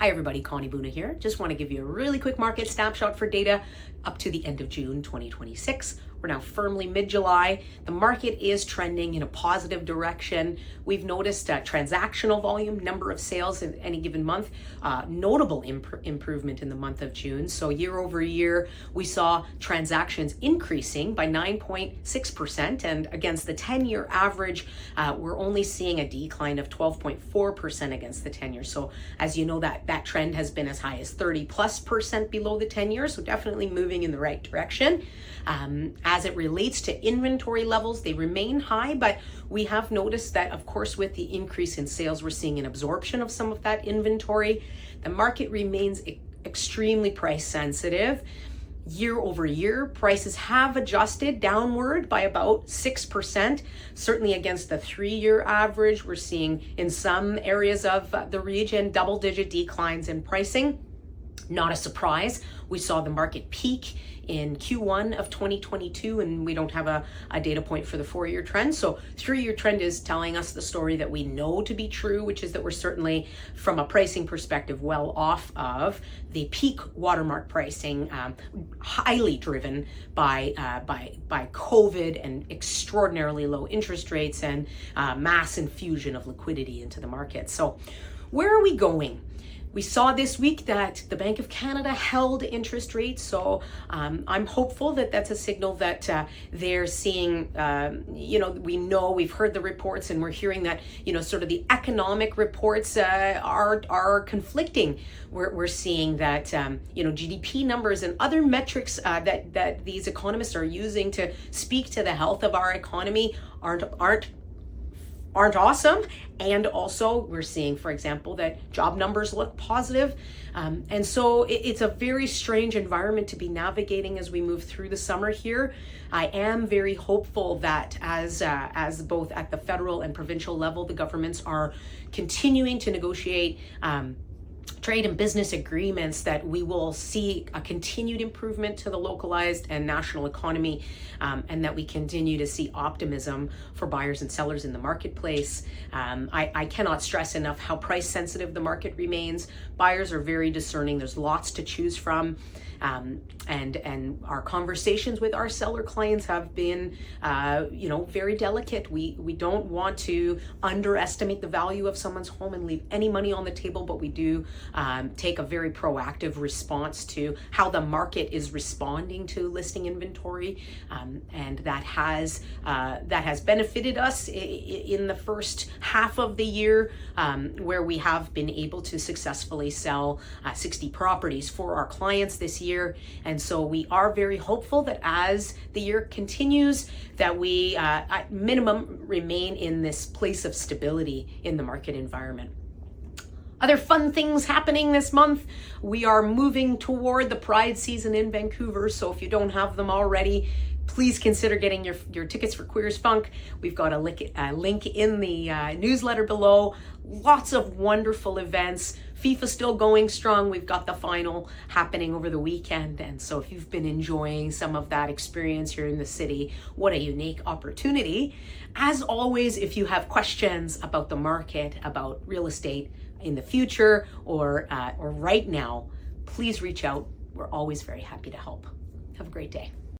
Hi everybody, Connie Buna here. Just want to give you a really quick market snapshot for data up to the end of June 2026. We're now firmly mid-July. The market is trending in a positive direction. We've noticed transactional volume, number of sales in any given month, notable improvement in the month of June. So year over year, we saw transactions increasing by 9.6%, and against the 10-year average, we're only seeing a decline of 12.4% against the 10-year. So as you know, that trend has been as high as 30+% below the 10-year, so definitely moving in the right direction. As it relates to inventory levels, they remain high, but we have noticed that, of course, with the increase in sales, we're seeing an absorption of some of that inventory. The market remains extremely price sensitive. Year over year, prices have adjusted downward by about 6%, certainly against the 3-year average. We're seeing in some areas of the region double-digit declines in pricing. Not a surprise. We saw the market peak in Q1 of 2022, and we don't have a data point for the 4-year trend. So 3-year trend is telling us the story that we know to be true, which is that we're certainly, from a pricing perspective, well off of the peak watermark pricing, highly driven by COVID and extraordinarily low interest rates and mass infusion of liquidity into the market. So where are we going? We saw this week that the Bank of Canada held interest rates, so I'm hopeful that that's a signal that they're seeing, we've heard the reports and we're hearing that, sort of the economic reports are conflicting. We're seeing that, GDP numbers and other metrics that these economists are using to speak to the health of our economy aren't awesome. And also we're seeing, for example, that job numbers look positive. And so it's a very strange environment to be navigating as we move through the summer here. I am very hopeful that as both at the federal and provincial level, the governments are continuing to negotiate trade and business agreements, that we will see a continued improvement to the localized and national economy, and that we continue to see optimism for buyers and sellers in the marketplace. I cannot stress enough how price sensitive the market remains. Buyers are very discerning. There's lots to choose from. And our conversations with our seller clients have been, very delicate. We don't want to underestimate the value of someone's home and leave any money on the table, but we do take a very proactive response to how the market is responding to listing inventory, and that has benefited us in the first half of the year, where we have been able to successfully sell 60 properties for our clients this year. And so we are very hopeful that as the year continues, that we at minimum remain in this place of stability in the market environment. Other fun things happening this month. We are moving toward the Pride season in Vancouver. So if you don't have them already, please consider getting your tickets for Queers Funk. We've got a link in the newsletter below. Lots of wonderful events. FIFA still going strong. We've got the final happening over the weekend. And so if you've been enjoying some of that experience here in the city, what a unique opportunity. As always, if you have questions about the market, about real estate in the future, or right now, please reach out. We're always very happy to help. Have a great day.